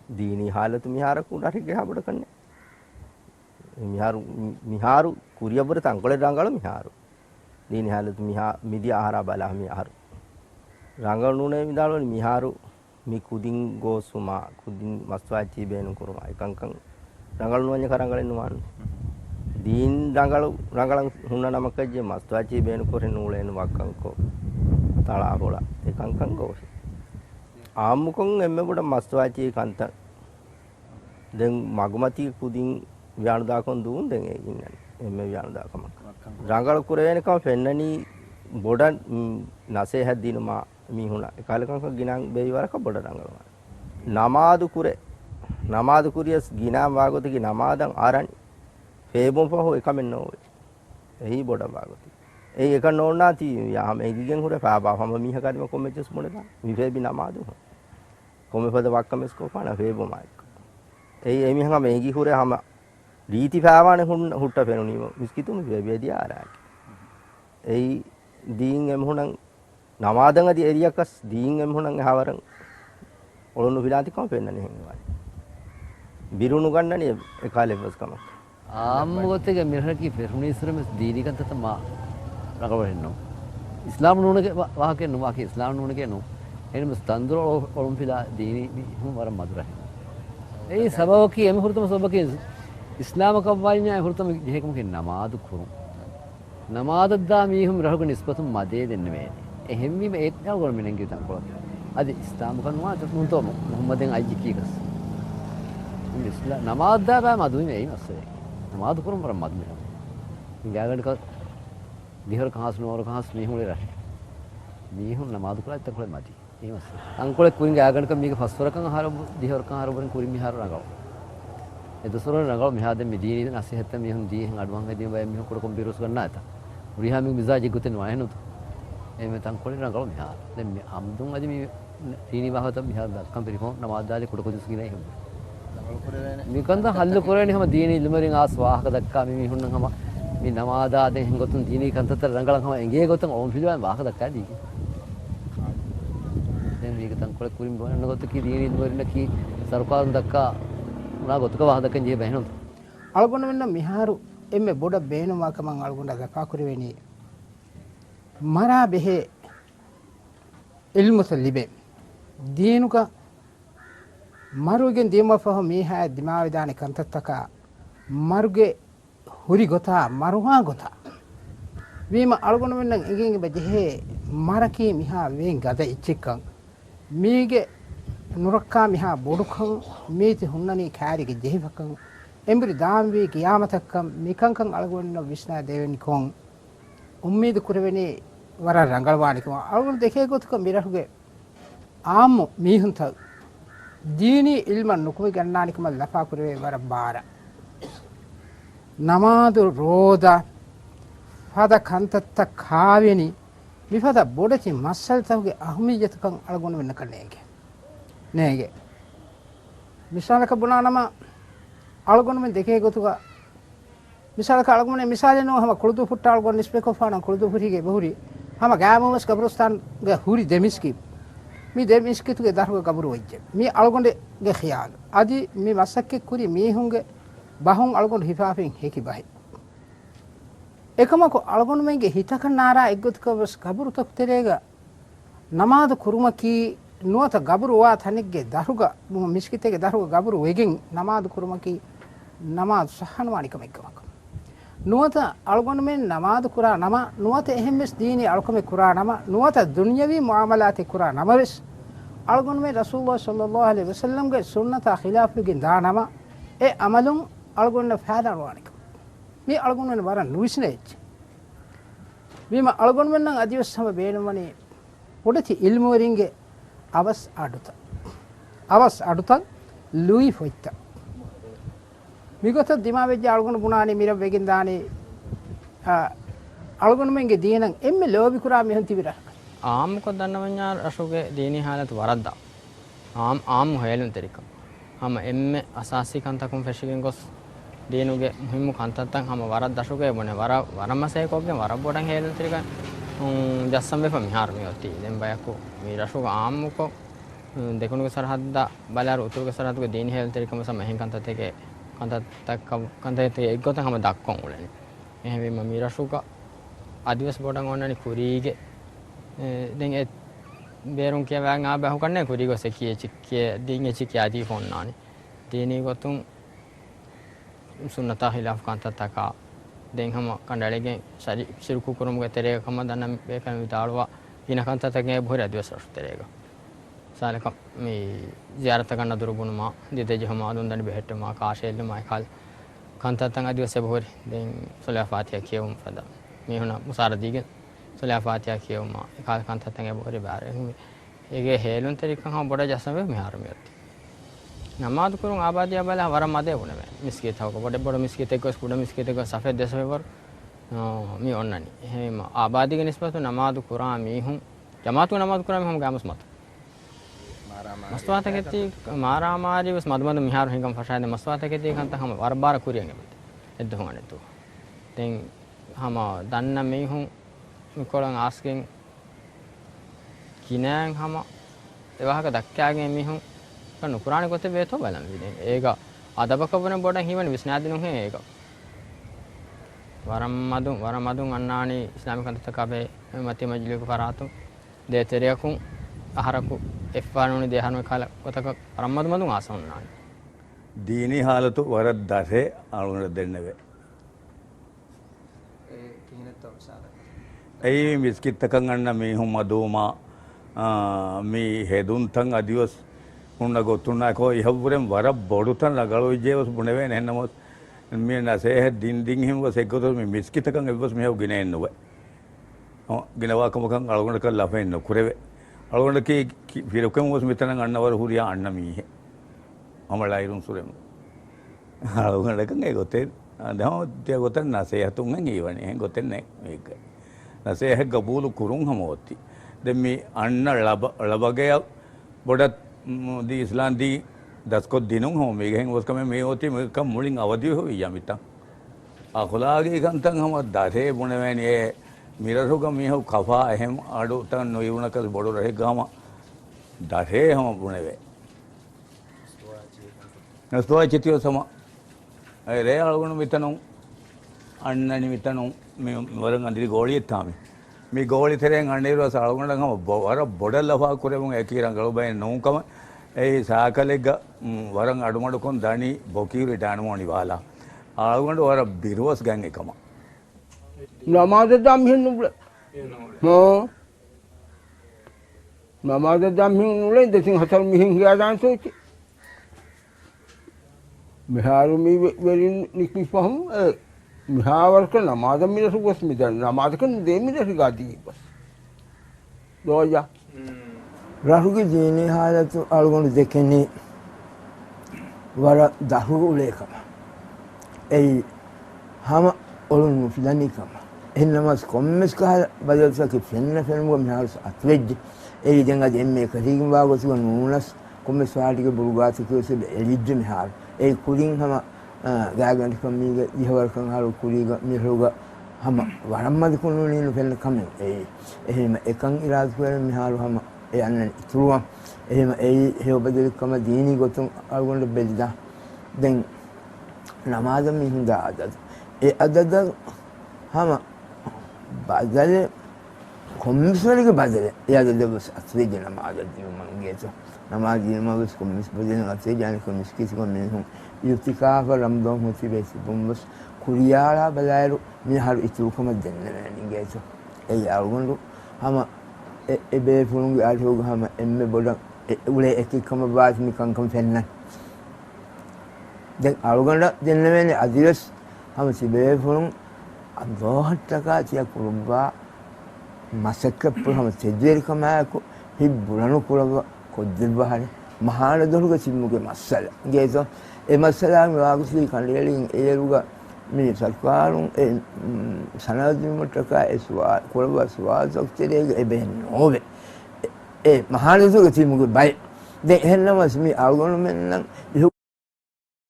dini halatu mihara ku dari ge habada kanne miharu kuriya bur tangkole rangalu miharu dini halatu midi ahara bala miharu rangalu nune midalo miharu mi kudin go suma kudin maswachi benu kuruma ikankan rangalu nuanya karangalu nuan din rangalang hunna namakajje maswachi benu koren nulenu wakkanko tala bola ikankan go ආමුකොන් එම්මෙබුඩ මස්වාචී කන්ත දැන් මගමති කුදින් ව්‍යාන දාකොන් දුන් දැන් ඒ ඉන්නේ එම්මෙ ව්‍යාන දාකම රංගල කුරේනකම පෙන්නනි බොඩ නැසේ හැදිනුමා මිහුණ කාලකක ගිනන් බේවරක බොඩ රංගලවා නමාදු කුරියස් ගිනාම් වාගොතකි නමාදන් ආරණි ෆේබොම් පහෝ එකමෙන් නෝ එහි බොඩ වාගොති ඒ එක නෝනාති යාම එගිගෙන් හොර පාබාවම මිහ කරිම කොමෙච්චස් මොනදා විවේබි නමාදු කොමෙපද වක්කමස් කොපාන ෆේබොමයි ඒ එමිහම මේගි හොර හම රීති පාවානේ හුට්ට පෙනුනීම මිස්කිතුම විවේබි ආරා ඒ දීන් එමුණන් නමාදන් අධි එරියකස් දීන් එමුණන් හවරන් ඔලොනු විලාතිකම පෙන්නන්නේ හෙන්නවා බිරුණු ගන්නනේ ඒ කාලේ වස්කම ආම්මගොතේ මිරහකි පෙරුණීසරම දීනිකන්තතම රඟවන්නේ ඉස්ලාම් නෝනගේ වාහකේ නුවාකේ ඉස්ලාම් නෝනගේ නෝ එනම ස්තන්දර ඔලිම්පිලා දීනි හුම් වර මදුරහ ඒ සබවකී එම හුරුතම සබකේ ඉස්ලාම කවයින්යා හුරුතම ජෙහෙකම කේ නමාදු කුරු නමාදද්දා මීහුම් රහුග නිස්බතුම් මදේ දෙන්න මේ එහෙම් වීම ඒත් නෝගොල් මිනෙන් කිතන් කොල අද ඉස්ලාම කන්වා තුන්තම මුහම්මදෙන් අයිජි කීකස් ඉස්ලාම නමාදදා බෑ මදුයි මේ නස්සේ නමාදු කුරුම් වර මදු ගාගඩක දිහර කහස් නෝර කහස් මිහුලේ රහ මිහුන් නමාදු කළා එතකොට මදි ඒවස් අංකොලේ කුරින් ගාගණක මේක ෆස්වරකන් ආහාර දිහර කන් ආහාර වරින් කුරින් මිහාර රඟව එදසොර රඟව මිහාදෙන් මිදීනි නසෙහත මිහුන් දීහන් අඩුවන් හදිම බය මිහුන් කොට කොම්පියුටර්ස් ගන්න නැත උරිහාමි මිසාජි ගුතෙන් වයනුත් එමෙ තන් කොලේ රඟව මිහාර දැන් මේ අම්දුන් අදි මේ තීනි බහත මිහාර දක්කම් පරිකෝ නමාදාලේ කොට කොදිස් කිනේ එහෙම මිකන්ද හල්ල කරේනි හැම දීනි ඉල්මරින් ආස් වාහක දක්කා මේ මිහුන් නම් මේ නමාදාදෙන් හංගොතුන් දීනි කන්තතර රංගලන් හැම එංගේ ගොතන් ඕම් පිළිවන් වාහක දක්කා දීකි දැන් මේක තන් කොල කුරින් බොන්න ගොත කි දීනි ඉල්මරින් කි සර්කාරන් දක්කා උනා ගොතක වාහදකන් ජේ බහිනොත් අලගොන වෙන්න මිහාරු එම්මේ බොඩ බේනුමා කමන් අලගොන දක්කා කුරෙවෙනි මරා බෙහෙ ඉල්මුස ලිබේ දීනුක මරුගෙන් දීම ෆහ මීහා දිමා විදානේ කන්තත්තක මරුගේ හුරි ගොතා මරුහා ගොතා වීම අලගොන වෙන්න ඉගෙන් බෙහෙ මරකී මිහා වෙන් ගද ඉච්චිකන් මීගේ නුරක්කා මිහා බොඩුකන් මේති හුන්නනී කෑරිගේ ජෙහිවකන් එම්බරි දාම්වී කියාමතක්කම් මිකංකන් අලගොන්න විශ්නා දෙවෙනි කොන් උම්මීද කුරවෙනි වර රංගල්වානිකම අලගොන දෙකේ ගොතක මිරහුගේ ආම්මු මීහුන්ත දීනි ඉල්මන් නුකුමි ගන්නානිකම ලපා කුරවේ වර බාර නමාදු රෝදා හද කන්තත්ත කාවෙනි මිපද බොඩචි මස්සල් තවගේ අහමියතකන් අලගොන වෙන්න කන්නේගේ නේගේ මිසාලක බුණා නම අලගොන මෙ දෙකේ ගොතුක මිසාලක අලගොනේ මිසාලේ නෝ හම කුළුදු ෆුට්ට අලගොන නිස්පෙකෝ ෆාන කුළුදු ෆුරිගේ බහුරි හම ගෑමවස් කබරස්තාන් ගේ හුරි දෙමිස්කි මේ දෙමිස්කි තුගේ දරුව කබරු වෙච්ච මේ අලගොනේ ගේ ඛියාල අදි මේ මස්සක්කේ කුරි මීහුන්ගේ බහුන් අලගොන හිෆාෆින් හේකි බහයි එකමක අලගොන මෙගේ හිතක නාරා එක්ගොතක වස් කබරු තක්තරේග නමාද කුරුමකි නුවත ගබරු වා තනෙක්ගේ දරුග මිස්කිතේගේ දරුග ගබරු වෙගෙන් නමාද කුරුමකි නමාද සහනවානිකම එක්කමක නුවත අලගොන මෙන් නමාද කුරා නම නුවත එහෙම්ස් දීනි අලකම කුරා නම නුවත දුන්යවි මුආමලාති කුරා නම වෙස් අලගොන මෙ රසූලුල්ලාහ සල්ලල්ලාහු අලයිහි වසල්ලම්ගේ සුන්නත ඛිලාෆුගෙන් දානම ඒ අමලුන් අලගොන ෆාදාරවානික මේ අලගොන වෙන වර නුවිස්නෙච් මේම අලගොන මෙන් නම් අදිවස් සම බේනමනේ පොඩති ඉල්මු වරින්ගේ අවස් අඩුතන් ලුයි ෆොයිත්ත මිගොත දිමා වෙජ්ජ අලගොන බුණානේ මිර වෙගෙන් දානේ අලගොන මෙන්ගේ දීනන් එම්මෙ ලෝබි කුරා මෙහන් තිබිර ආම් කො දන්නවඤ්ඤා රසුගේ දීනි හාලත වරද්දා ආම් හොයලුන් තරික හම එම්මෙ අසාසි කන්තකුම් ෆෙෂිගෙන් ගොස් දීනුගේ මුහිම්මු කන්තත්තන් හම වරද්ද රසුගේ බොනේ වරමසේ කොග්ගෙන් වරබ්බොඩන් හේලුන් තරික ජස්සම් වෙප මිහාර මියොති දැන් බයකෝ මේ රසුග ආම්මුකෝ දෙකුණුගේ සරහද්ද බලාර උතුරුගේ සරහද්දුගේ දීනි හේල් තරිකම සම එහෙන් කන්තතේගේ කන්තතේ එක්ගොතන් හැම දක්කොන් උලනේ එහෙම මීරසුක අදිවස් බොඩන් ඕනනි කුරීගේ දැන් ඒ බේරුම් කියවන් ආ බහු කන්නේ කුරීගෝ සෙකියේ චික්කේ දීන්නේ චික්කේ ආදී ෆොන්නානි දීනි ගොතුන් සුන්නතා හිලාෆ් කන්තතක දැන් හැම කණ්ඩායලෙන් ශිරුකු කුරුමුගේ තෙරේ කම දන්න බේකන් විතාලවා ඉන කන්තතගේ බොර අදිවස් රස්තරේක සාලක මේ ziyarat කරන දුරුගුණමා දෙදෙජ හමාදුන් දනි බෙහෙට්ටමා කාශෙල්ල මයිකල් කන්තතන් අදිවස් බොර දැන් සොලා ෆාතියා කියවම් ෆදා මේ හුණ මුසාරදීගේ සොලා ෆාතියා කියවම කාල කන්තතන්ගේ බොර බාර ඒගේ හේලුන් තරිකන් හම බොඩ ජසම මේ ආරමියත් නමාද් කුරුන් ආබාදියා බලා වර මදේ වුණේ මිස්කේ තවක බොඩ මිස්කේ තෙක්කස් කුඩ මිස්කේ තෙක්ක සෆෙද් දෙසවෙවර මේ ඔන්නනි එහෙම ආබාදිගේ නිස්බත නමාද් කුරා මීහුන් ජමාතු නමාද් කුරා මීහුන් ගාමස් මත මස්වාතකෙති මාරාමාරි වස් මදමද මිහාර හිඟම් ෆෂාද මස්වාතකෙති කන්ත හැම වරබාර කුරියන්ගේ මත එද්දහොනේ තු දැන් හැම දන්න මීහුන් කොලන් ආස්කෙන් කිනෑන් හැම එවහක දක්කාගේ මීහුන් කන කුරානේ කොතේ වේතෝ බලන් විදින් ඒක අදබකවන බොඩ හිමන විස්නාදිනු හේ ඒක වරම් මදුන් අන්නානි ඉස්ලාමික කන්තකබේ මති මජ්ලික ෆරාතු දේතරියකුන් අහරකු එෆ්වානුනි දේහනුවේ කාල කොතක රම්මදු මදුන් ආසොන්නානි දීනි හාලතු වරද දසේ අලුන දෙන්නවේ ඒ මිස්කිත්තකන් අන්න මේ හුම් මදුමා මේ හෙදුන්තන් අදිවස් උන්න ගොතුන්නකෝ ඉහවුරෙන් වර බොඩුතන් නගලෝ ජීවස් බුණවේ නැන්නමොත් මේ නැසේ දින් හිම වසෙක්ගොත මේ මිස්කිතකන් එවස් මෙව ගිනෙන්නව ගිනවාකමකන් අලුන කල්ලා ෆෙන්න කුරෙවේ අලුනකේ පිරකම් වස් මෙතන අන්නවර හුරියා අන්න මීහෙ අමලයිරුන් සුරෙම අලුනකන් ඒ ගොතේ දහම තිය ගොතන් නැසේ හතුන් ගීවනේ ගොතෙන් නෑ මේක නැසේ හැ ගබූලු කුරුන් හමෝති දැන් මේ අන්න ලබගේ බොඩත් दी इस्लाम दी दस को दिनों हो मेघें उसका में होती मैं कम मुलिंग अवधि हो या मिता अखलागी कंतंग हम दाथे बुने में ये मेरा तो कम ये हो खफा अहम आडो तन नोयुना कल बड़ो रहे गामा दाथे हम बुने में नस्तोआ चित्तियो समा अरे आलगुण मितनो अन्ननि मितनो मैं वरंग अंदरी गोली था මේ ගෝලි තෙරෙන් අඬේරුව සලකුණට ගම වර බොඩ ලෆා කුරෙමුන් ඒකීරන් ගලබයි නෝකම ඒ සාකලෙග්ග වරන් අඩුමඩුකොන් දනි බොකීරිට අනුමෝනි වාලා ආලකුණට වර බිරුවස් ගන් එකම නමාද දම්හින් නුබල නමාද දම්හින් නුලෙන් දෙසින් හතර මිහින් ගියා දාන්සෝචි මෙහාරු මේ වෙරින් නිකි පහම मिहावर का नमाज में रसू बस मिदर नमाज का दे में रसी गादी बस दो जा राहु की जीने हालत अलगुण देखने वाला दाहु उलेखम ऐ हम ओलन मुफिलानी कम इन नमाज कॉमेस का बदल सके फिल्म को मिहार अत्वेज ऐ जंगा जेम में करीम बागो से नूनस कॉमेस वाली के बुरुगात के उसे एलिज मिहार ऐ कुलिंग हम गागन कमीगा इहवर कंगारो कुलीगा मिरोगा हम वरम्मद कुनुनीनु फेल कमे එහෙම එකන් ඉරාද කරන මිහාරු හැම ඒ අන්න ඉතුරුවා එහෙම ඒ හේව බදල් කම දීනි ගොතුන් අල්ගොන්ඩ බෙල්දා දැන් නමාද මිහින්දා අදද ඒ අදද හැම බදල කොම්මිස්වලික බදල ඒ අදද බස් අත්වේ නමාද දිනු මංගේත නමාද දිනු මගස් කොම්මිස් බදල අත්වේ ජාන කොම්මිස් කිසි කොම්මිස් युतिका का रमदों होती वैसे बुम्बस कुरियाला बलायरो में हर इतु को मत देने नहीं गए तो ए यारुंडो हम ए बे फुलुंग आज होगा हम एम्मे बोला उले एक कम बात में कंकम फैलना देख आरुगंडा देने में अदिरस हम सिबे फुलुंग अब बहुत टका चिया कुरुबा मसक पर हम सेदेर कमाया को ही बुरानो कुरुबा को दिलबाहर महान दोनों चिमुके मसल गए तो ඒ මස්සලා වාගසී කණ්ඩේලින් ඒරුගා මේ සල්කාරුන් සනදිමටක එස්වා කොළවස් වාසක්තරේ එබෙන් ඕවේ ඒ මහානසුක තිමුගේ බයි දැන් එහෙන්නම මේ ආගොන මෙන්නම්